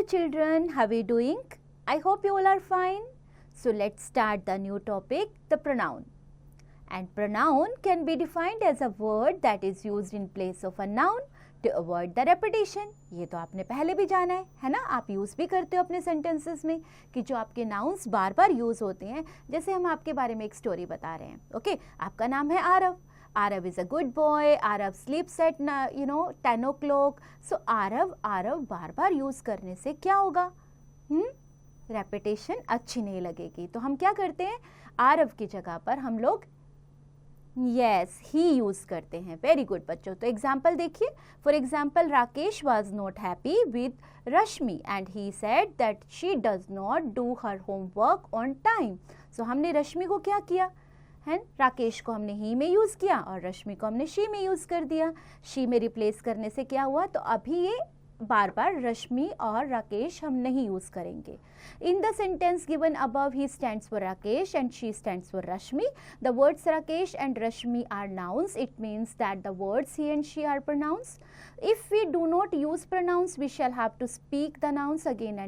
children, how are you doing? I hope you all are fine. So let's start the new topic, the pronoun. And pronoun can be defined as a word that is used in place of a noun to avoid the repetition. ये तो आपने पहले भी जाना है ना? आप use भी करते हो अपने sentences में कि जो आपके nouns बार बार यूज़ होते हैं. जैसे हम आपके बारे में एक स्टोरी बता रहे हैं. ओके, आपका नाम है Aarav. Arav is a good boy. Arav sleeps at 10 o'clock. So Arav bar bar use करने से क्या होगा? रेपिटेशन अच्छी नहीं लगेगी. तो हम क्या करते हैं? आरव की जगह पर हम लोग यस ही यूज़ करते हैं. वेरी गुड बच्चों. तो एग्जाम्पल देखिए. For example, Rakesh was not happy with Rashmi and he said that she does not do her homework on time. So हमने रश्मि को क्या किया है? राकेश को हमने ही में यूज़ किया और रश्मि को हमने शी में यूज़ कर दिया. शी में रिप्लेस करने से क्या हुआ? तो अभी ये बार बार रश्मि और राकेश हम नहीं यूज़ करेंगे. In the sentence given above, he stands for Rakesh and she stands for Rashmi. The words Rakesh and Rashmi are nouns. It means that the words he and she are pronouns. If we do not use pronouns, we shall have to speak the nouns again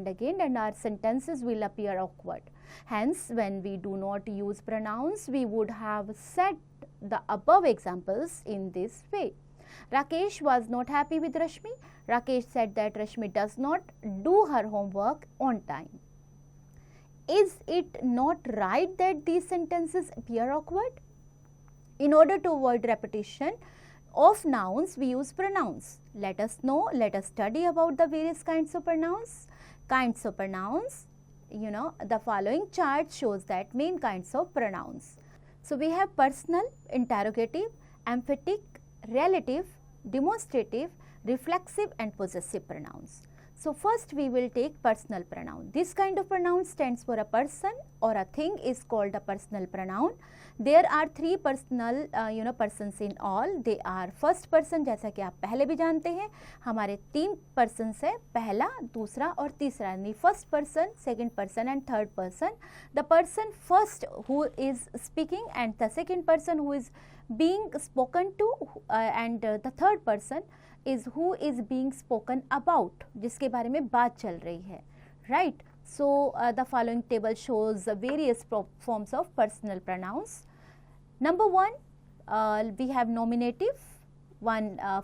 and our sentences will appear awkward. Hence, when we do not use pronouns, we would have said the above examples in this way. Rakesh was not happy with Rashmi. Rakesh said that Rashmi does not do her homework on time. Is it not right that these sentences appear awkward? In order to avoid repetition of nouns, we use pronouns. Let us study about the various kinds of pronouns. The following chart shows that main kinds of pronouns. So we have personal, interrogative, emphatic, relative, demonstrative, reflexive and possessive pronouns. So first we will take personal pronoun. This kind of pronoun stands for a person or a thing is called a personal pronoun. There are three personal persons in all. They are first person, जैसा कि आप पहले भी जानते हैं. हमारे तीन persons है, पहला, दूसरा और तीसरा. यानी first person, second person and third person. The person first who is speaking and the second person who is being spoken to and the third person is who is being spoken about, जिसके बारे में बात चल रही है. Right? So the following table shows various forms of personal pronouns. Number one, we have nominative.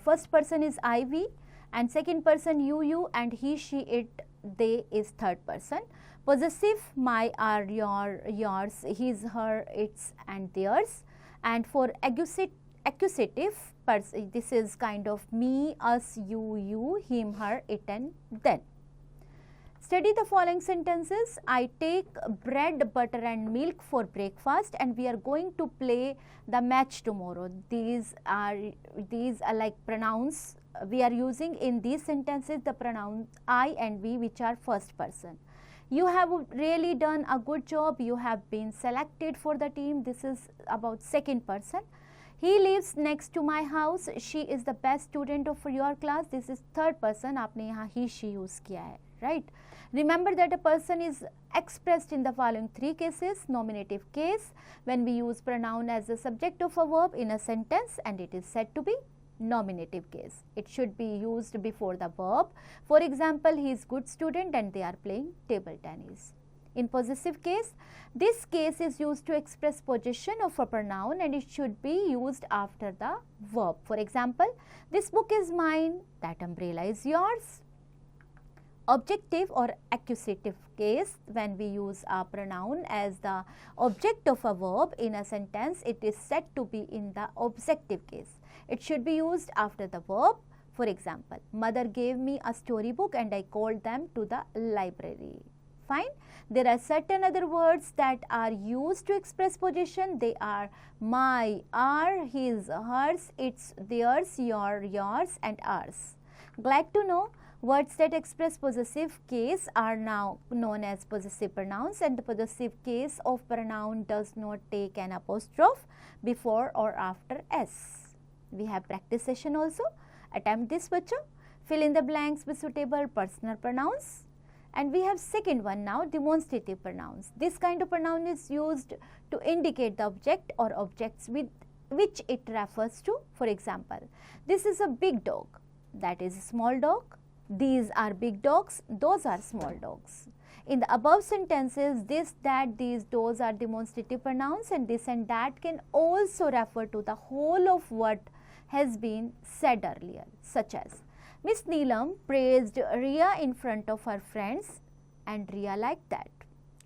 First person is I, we, and second person you, and he, she, it, they is third person. Possessive, my, our, your, yours, his, her, its, and theirs. And for accusative, this is kind of me, us, you, him, her, it, and then. Study the following sentences. I take bread, butter and milk for breakfast and we are going to play the match tomorrow. These are like pronouns we are using in these sentences, the pronouns I and we, which are first person. You have really done a good job. You have been selected for the team. This is about second person. He lives next to my house. She is the best student of your class. This is third person. आपने यहाँ he, she use किया है, right? Remember that a person is expressed in the following three cases. Nominative case, when we use pronoun as the subject of a verb in a sentence and it is said to be nominative case. It should be used before the verb. For example, he is good student and they are playing table tennis. In possessive case, this case is used to express possession of a pronoun and it should be used after the verb. For example, this book is mine, that umbrella is yours. Objective or accusative case, when we use a pronoun as the object of a verb in a sentence, it is said to be in the objective case. It should be used after the verb. For example, mother gave me a storybook and I called them to the library. Fine. There are certain other words that are used to express possession. They are my, our, his, hers, its, theirs, your, yours and ours. Glad to know words that express possessive case are now known as possessive pronouns, and the possessive case of pronoun does not take an apostrophe before or after s. We have practice session also. Attempt this, bachcho. Fill in the blanks with suitable personal pronouns. And we have second one now, demonstrative pronouns. This kind of pronoun is used to indicate the object or objects with which it refers to. For example, this is a big dog, that is a small dog. These are big dogs, those are small dogs. In the above sentences, this, that, these, those are demonstrative pronouns, and this and that can also refer to the whole of what has been said earlier, such as Miss Neelam praised Ria in front of her friends and Ria liked that.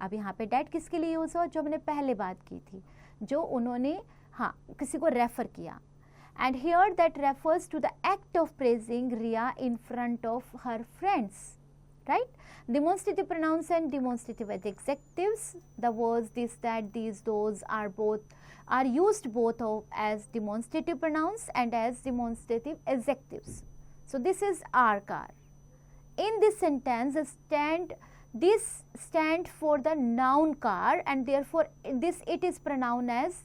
अब यहाँ पे that किसके लिए use हुआ? जो हमने पहले बात की थी, जो उन्होंने हाँ किसी को रेफर किया. And here that refers to the act of praising Ria in front of her friends, right? Demonstrative pronouns and demonstrative adjectives, the words this, that, these, those are used both as demonstrative pronouns and as demonstrative adjectives. So this is our car. In this sentence, this stand for the noun car, and therefore it is pronoun as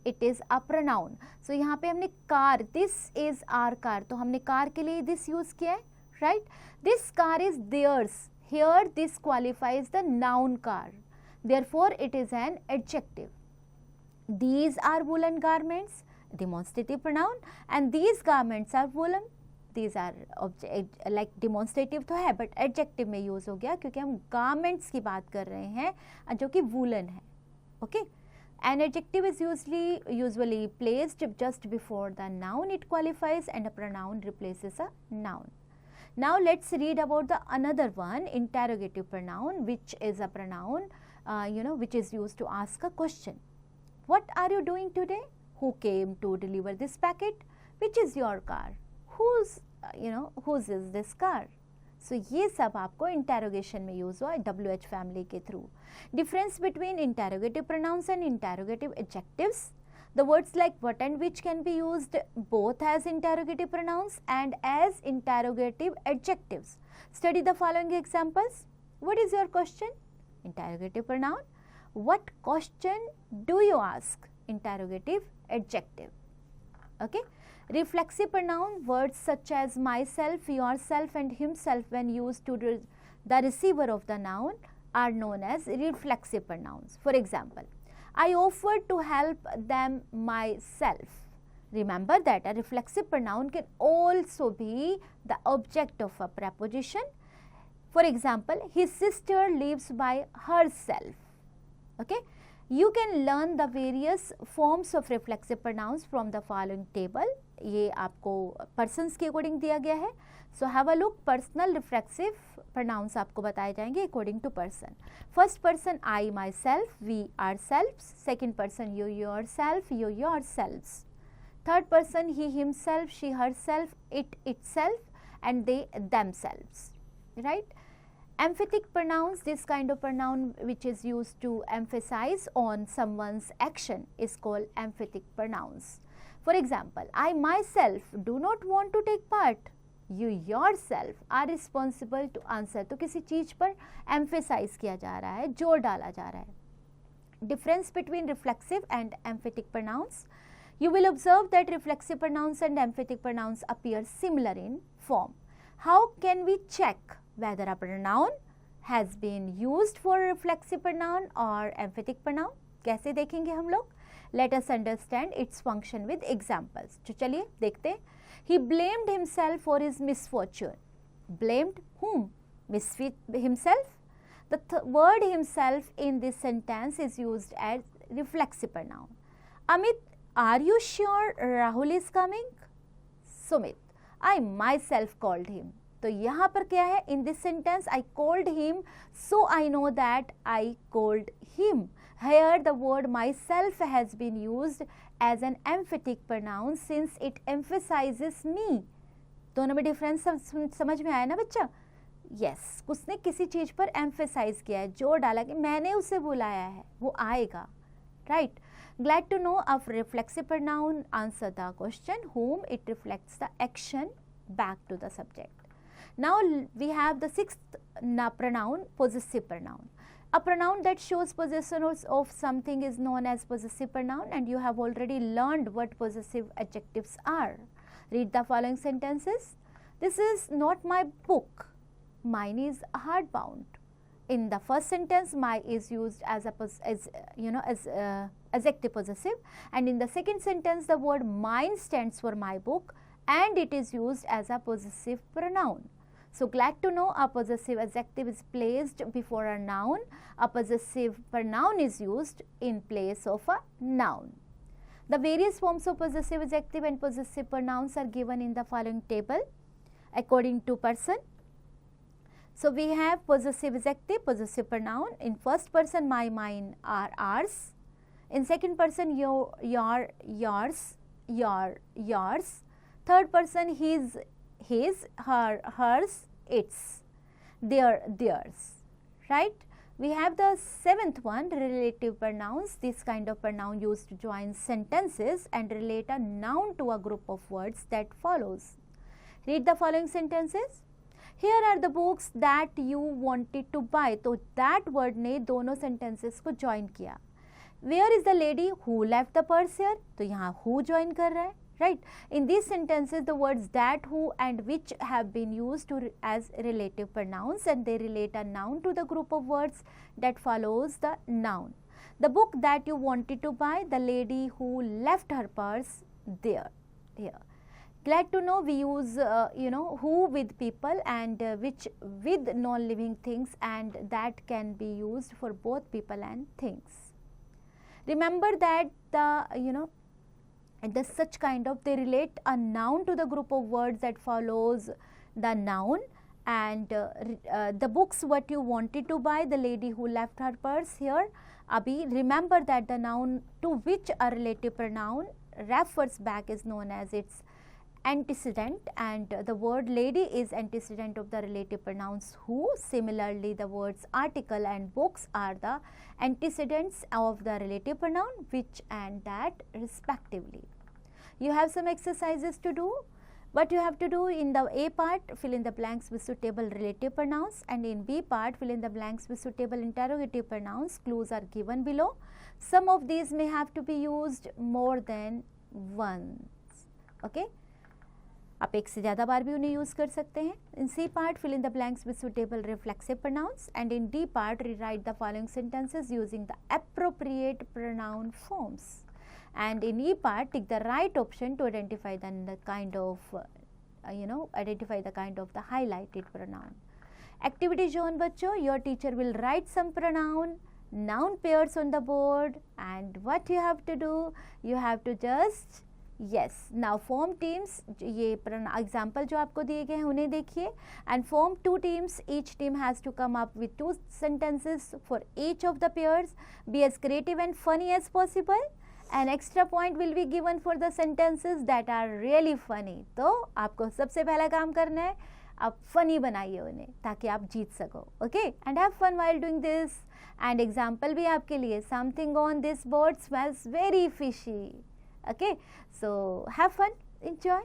it is a pronoun. So यहाँ पे हमने car, this is our car, तो हमने car के लिए this use किया है, right? This car is theirs. Here this qualifies the noun car. Therefore it is an adjective. These are woolen garments, demonstrative pronoun, and these garments are woolen. These are like demonstrative तो है, but adjective में use हो गया क्योंकि हम garments की बात कर रहे हैं जो कि woolen है. Okay? An adjective is usually placed just before the noun it qualifies, and a pronoun replaces a noun. Now let's read about the another one, interrogative pronoun, which is a pronoun which is used to ask a question. What are you doing today? Who came to deliver this packet? Which is your car? Whose is this car? So ये सब आपको interrogation में use हुआ WH family के through. Difference between interrogative pronouns and interrogative adjectives. The words like what and which can be used both as interrogative pronouns and as interrogative adjectives. Study the following examples. What is your question? Interrogative pronoun. What question do you ask? Interrogative adjective. Okay. Reflexive pronoun, words such as myself, yourself and himself when used to the receiver of the noun are known as reflexive pronouns. For example, I offered to help them myself. Remember that a reflexive pronoun can also be the object of a preposition. For example, his sister lives by herself. Okay. You can learn the various forms of reflexive pronouns from the following table. ये आपको persons के according दिया गया है. So have a look. Personal reflexive pronouns आपको बताए जाएंगे according to person. First person I myself, we ourselves. Second person you yourself, you yourselves. Third person he himself, she herself, it itself, and they themselves. Right? Emphatic pronouns, this kind of pronoun which is used to emphasize on someone's action is called emphatic pronouns. For example, I myself do not want to take part. You yourself are responsible to answer. तो किसी चीज पर emphasize किया जा रहा है, जोर डाला जा रहा है. Difference between reflexive and emphatic pronouns. You will observe that reflexive pronouns and emphatic pronouns appear similar in form. How can we check whether a pronoun has been used for reflexive pronoun or emphatic pronoun? कैसे देखेंगे हम लोग? Let us understand its function with examples. तो चलिए देखते हैं. He blamed himself for his misfortune. Blamed whom? Himself? The word himself in this sentence is used as reflexive pronoun. Amit, are you sure Rahul is coming? Sumit, I myself called him. तो यहाँ पर क्या है? In this sentence, I called him, so I know that I called him. Here the word myself has been used as an emphatic pronoun since it emphasizes me. दोनों में difference समझ में आया ना बच्चा? Yes, उसने किसी चीज पर emphasize किया है, जोर डाला कि मैंने उसे बुलाया है, वो आएगा. Right? Glad to know of reflexive pronoun. Answer the question whom it reflects the action back to the subject. Now we have the sixth pronoun, possessive pronoun. A pronoun that shows possession of something is known as possessive pronoun, and you have already learned what possessive adjectives are. Read the following sentences. This is not my book. Mine is hardbound. In the first sentence, my is used as adjective possessive, and in the second sentence, the word mine stands for my book, and it is used as a possessive pronoun. So glad to know a possessive adjective is placed before a noun. A possessive pronoun is used in place of a noun. The various forms of possessive adjective and possessive pronouns are given in the following table according to person. So we have possessive adjective, possessive pronoun. In first person, my, mine, our, ours. In second person, your, yours, yours. Third person, his, her, hers, its, their, theirs, right? We have the seventh one, relative pronouns. This kind of pronoun used to join sentences and relate a noun to a group of words that follows. Read the following sentences. Here are the books that you wanted to buy. तो that word ने दोनों sentences को join किया. Where is the lady who left the purse here? तो यहाँ who join कर रहा है, right? In these sentences, the words that, who and which have been used as relative pronouns, and they relate a noun to the group of words that follows the noun. The book that you wanted to buy, the lady who left her purse there, here. Glad to know we use who with people and which with non-living things, and that can be used for both people and things. Remember that the such kind of, they relate a noun to the group of words that follows the noun, and the books what you wanted to buy, the lady who left her purse here. Abhi, remember that the noun to which a relative pronoun refers back is known as its antecedent, and the word lady is antecedent of the relative pronouns who. Similarly, the words article and books are the antecedents of the relative pronoun which and that respectively. You have some exercises to do. What you have to do in the A part, fill in the blanks with suitable relative pronouns, and in B part, fill in the blanks with suitable interrogative pronouns. Clues are given below. Some of these may have to be used more than once. Okay. आप एक से ज़्यादा बार भी उन्हें use कर सकते हैं. In C part, fill in the blanks with suitable reflexive pronouns, and in D part, rewrite the following sentences using the appropriate pronoun forms. And in E part, tick the right option to identify the kind of the highlighted pronoun. Activity zone बच्चों, your teacher will write some pronoun, noun pairs on the board, and what you have to do, you have to just now form teams. ये example जो आपको दिए गए हैं उन्हें देखिए, and form 2 teams. Each team has to come up with 2 sentences for each of the pairs. Be as creative and funny as possible. An extra point will be given for the sentences that are really funny. तो आपको सबसे पहला काम करना है, आप funny बनाइए उन्हें ताकि आप जीत सको. Okay, and have fun while doing this. And example भी आपके लिए, something on this board smells very fishy. Okay, so have fun, enjoy.